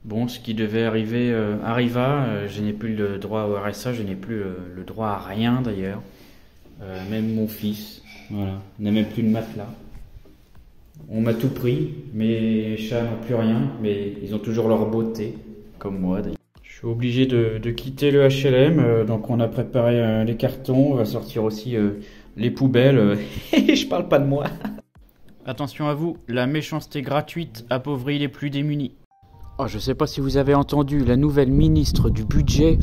Bon, ce qui devait arriver arriva. Je n'ai plus le droit au RSA, je n'ai plus le droit à rien d'ailleurs. Même mon fils, voilà, n'a même plus de matelas. On m'a tout pris, mes chats n'ont plus rien, mais ils ont toujours leur beauté, comme moi d'ailleurs. Je suis obligé de quitter le HLM, donc on a préparé les cartons, on va sortir aussi les poubelles. Je parle pas de moi. Attention à vous, la méchanceté gratuite appauvrit les plus démunis. Oh, je sais pas si vous avez entendu, la nouvelle ministre du budget,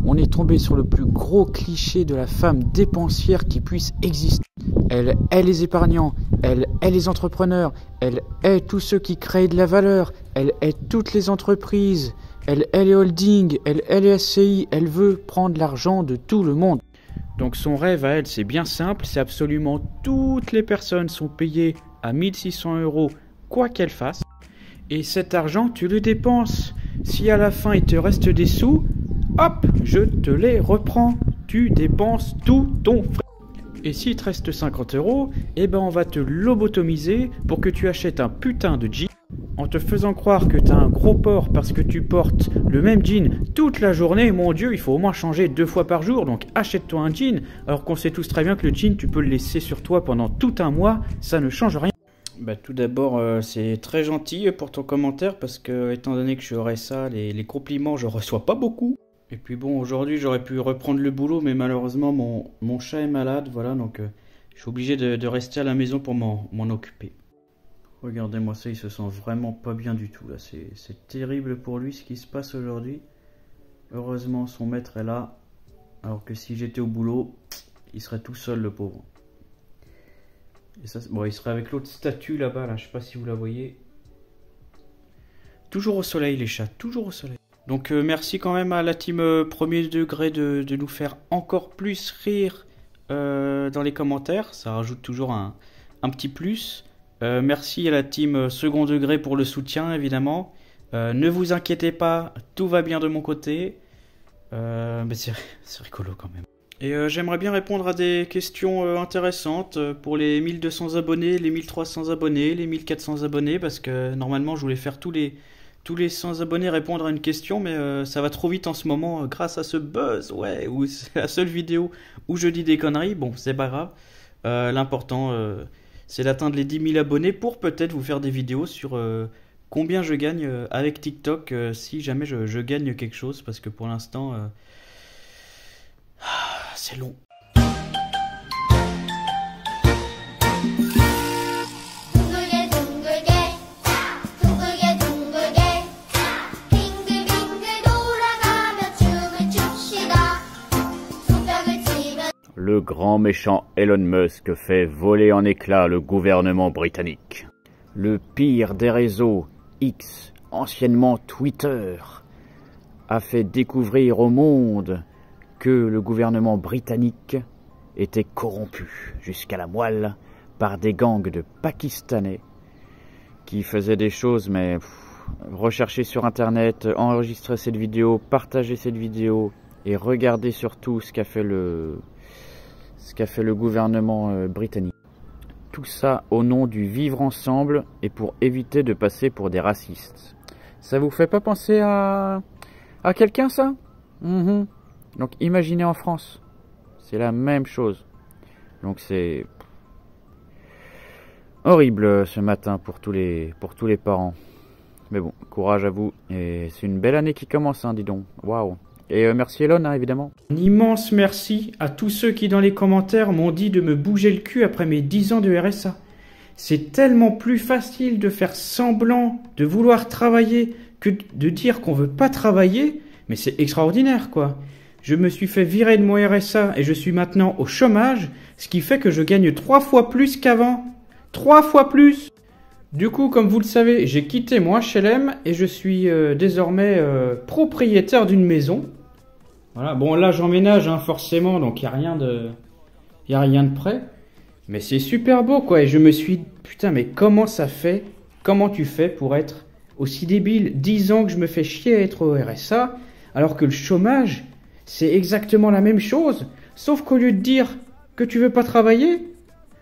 on est tombé sur le plus gros cliché de la femme dépensière qui puisse exister. Elle est les épargnants, elle est les entrepreneurs, elle est tous ceux qui créent de la valeur, elle est toutes les entreprises, elle est les holdings, elle est les SCI, elle veut prendre l'argent de tout le monde. Donc son rêve à elle, c'est bien simple, c'est absolument toutes les personnes sont payées à 1600 €, quoi qu'elles fassent. Et cet argent, tu le dépenses. Si à la fin il te reste des sous, hop, je te les reprends. Tu dépenses tout ton frais. Et s'il te reste 50 €, eh ben on va te lobotomiser pour que tu achètes un putain de jean en te faisant croire que t'as un gros porc parce que tu portes le même jean toute la journée. Mon Dieu, il faut au moins changer 2 fois par jour, donc achète-toi un jean. Alors qu'on sait tous très bien que le jean, tu peux le laisser sur toi pendant tout un mois, ça ne change rien. Bah, tout d'abord, c'est très gentil pour ton commentaire parce que, étant donné que je suis au RSA, les compliments, je reçois pas beaucoup. Et puis bon, aujourd'hui, j'aurais pu reprendre le boulot, mais malheureusement, mon chat est malade, voilà, donc je suis obligé de rester à la maison pour m'en occuper. Regardez-moi ça, il se sent vraiment pas bien du tout, là, c'est terrible pour lui ce qui se passe aujourd'hui. Heureusement, son maître est là, alors que si j'étais au boulot, il serait tout seul, le pauvre. Et ça, bon, il serait avec l'autre statue là-bas, là, je sais pas si vous la voyez. Toujours au soleil les chats, toujours au soleil. Donc merci quand même à la team premier degré de nous faire encore plus rire dans les commentaires. Ça rajoute toujours un petit plus. Merci à la team second degré pour le soutien évidemment. Ne vous inquiétez pas, tout va bien de mon côté. Mais c'est rigolo quand même. Et j'aimerais bien répondre à des questions intéressantes pour les 1200 abonnés, les 1300 abonnés, les 1400 abonnés, parce que normalement je voulais faire tous les 100 abonnés répondre à une question, mais ça va trop vite en ce moment grâce à ce buzz, ouais, où c'est la seule vidéo où je dis des conneries. Bon, c'est pas grave. L'important, c'est d'atteindre les 10 000 abonnés pour peut-être vous faire des vidéos sur combien je gagne avec TikTok si jamais je gagne quelque chose, parce que pour l'instant... c'est long. Le grand méchant Elon Musk fait voler en éclats le gouvernement britannique. Le pire des réseaux, X, anciennement Twitter, a fait découvrir au monde que le gouvernement britannique était corrompu jusqu'à la moelle par des gangs de Pakistanais qui faisaient des choses, mais recherchez sur internet, enregistrez cette vidéo, partagez cette vidéo et regardez surtout ce qu'a fait le gouvernement britannique. Tout ça au nom du vivre ensemble et pour éviter de passer pour des racistes. Ça vous fait pas penser à quelqu'un ça? Donc imaginez en France, c'est la même chose. Donc c'est horrible ce matin pour tous les parents. Mais bon, courage à vous. Et c'est une belle année qui commence, hein, dis donc. Waouh. Et merci Elon, hein, évidemment. Un immense merci à tous ceux qui dans les commentaires m'ont dit de me bouger le cul après mes 10 ans de RSA. C'est tellement plus facile de faire semblant de vouloir travailler que de dire qu'on veut pas travailler. Mais c'est extraordinaire quoi. Je me suis fait virer de mon RSA et je suis maintenant au chômage, ce qui fait que je gagne 3 fois plus qu'avant. 3 fois plus! Du coup, comme vous le savez, j'ai quitté mon HLM et je suis désormais propriétaire d'une maison. Voilà, bon là j'emménage hein, forcément, donc il n'y a rien de prêt. Mais c'est super beau quoi, et je me suis dit, putain mais comment ça fait, comment tu fais pour être aussi débile? 10 ans que je me fais chier à être au RSA, alors que le chômage... c'est exactement la même chose, sauf qu'au lieu de dire que tu veux pas travailler,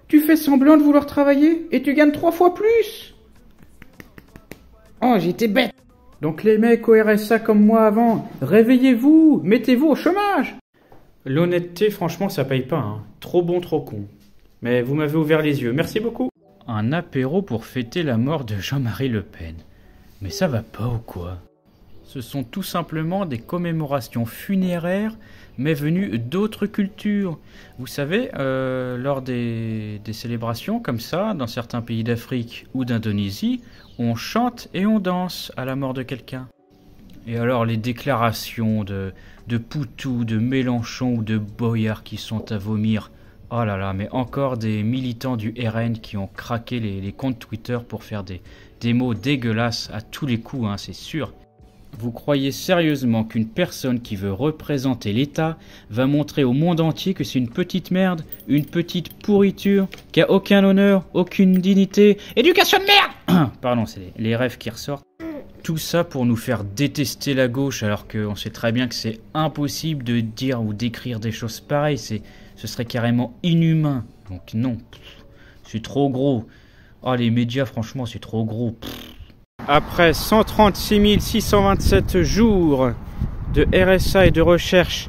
tu fais semblant de vouloir travailler et tu gagnes 3 fois plus. Oh, j'étais bête. Donc les mecs au RSA comme moi avant, réveillez-vous, mettez-vous au chômage. L'honnêteté, franchement, ça paye pas, hein. Trop bon, trop con. Mais vous m'avez ouvert les yeux, merci beaucoup. Un apéro pour fêter la mort de Jean-Marie Le Pen. Mais ça va pas ou quoi? Ce sont tout simplement des commémorations funéraires, mais venues d'autres cultures. Vous savez, lors des célébrations comme ça, dans certains pays d'Afrique ou d'Indonésie, on chante et on danse à la mort de quelqu'un. Et alors les déclarations de Poutou, de Mélenchon ou de Boyard qui sont à vomir. Oh là là, mais encore des militants du RN qui ont craqué les comptes Twitter pour faire des mots dégueulasses à tous les coups, hein, c'est sûr. Vous croyez sérieusement qu'une personne qui veut représenter l'État va montrer au monde entier que c'est une petite merde, une petite pourriture, qui a aucun honneur, aucune dignité, éducation de merde? Pardon, c'est les rêves qui ressortent. Tout ça pour nous faire détester la gauche alors qu'on sait très bien que c'est impossible de dire ou d'écrire des choses pareilles, ce serait carrément inhumain. Donc non, c'est trop gros. Oh les médias franchement c'est trop gros. Après 136 627 jours de RSA et de recherche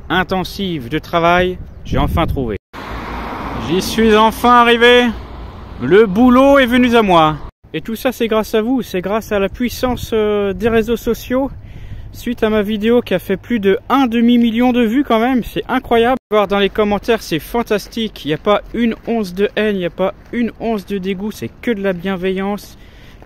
intensive de travail, j'ai enfin trouvé. J'y suis enfin arrivé. Le boulot est venu à moi. Et tout ça c'est grâce à vous, c'est grâce à la puissance des réseaux sociaux. Suite à ma vidéo qui a fait plus de 1,5 million de vues quand même, c'est incroyable. Voir dans les commentaires, c'est fantastique. Il n'y a pas une once de haine, il n'y a pas une once de dégoût, c'est que de la bienveillance,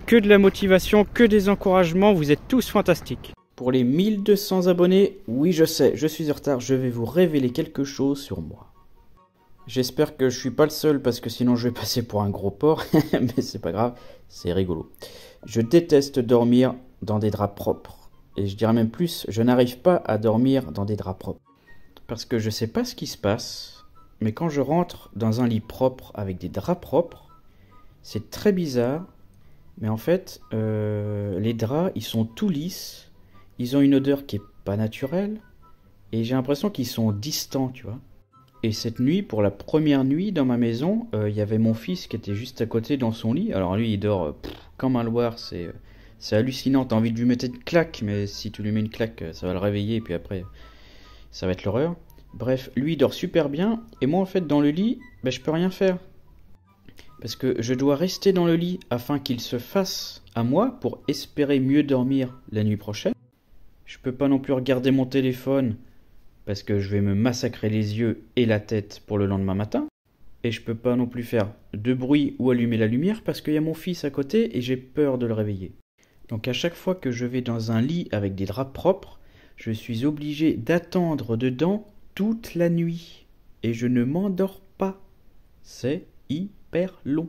que de la motivation, que des encouragements. Vous êtes tous fantastiques. Pour les 1200 abonnés, oui je sais, je suis en retard, je vais vous révéler quelque chose sur moi. J'espère que je suis pas le seul parce que sinon je vais passer pour un gros porc, mais c'est pas grave, c'est rigolo. Je déteste dormir dans des draps propres. Et je dirais même plus, je n'arrive pas à dormir dans des draps propres. Parce que je sais pas ce qui se passe, mais quand je rentre dans un lit propre avec des draps propres, c'est très bizarre. Mais en fait, les draps, ils sont tout lisses, ils ont une odeur qui est pas naturelle, et j'ai l'impression qu'ils sont distants, tu vois. Et cette nuit, pour la première nuit dans ma maison, il y avait mon fils qui était juste à côté dans son lit. Alors lui, il dort comme un loir, c'est hallucinant, t'as envie de lui mettre une claque, mais si tu lui mets une claque, ça va le réveiller, et puis après, ça va être l'horreur. Bref, lui, il dort super bien, et moi, en fait, dans le lit, je peux rien faire. Parce que je dois rester dans le lit afin qu'il se fasse à moi pour espérer mieux dormir la nuit prochaine. Je peux pas non plus regarder mon téléphone, parce que je vais me massacrer les yeux et la tête pour le lendemain matin. Et je peux pas non plus faire de bruit ou allumer la lumière, parce qu'il y a mon fils à côté, et j'ai peur de le réveiller. Donc à chaque fois que je vais dans un lit avec des draps propres, je suis obligé d'attendre dedans toute la nuit. Et je ne m'endors pas. C'est hyper long.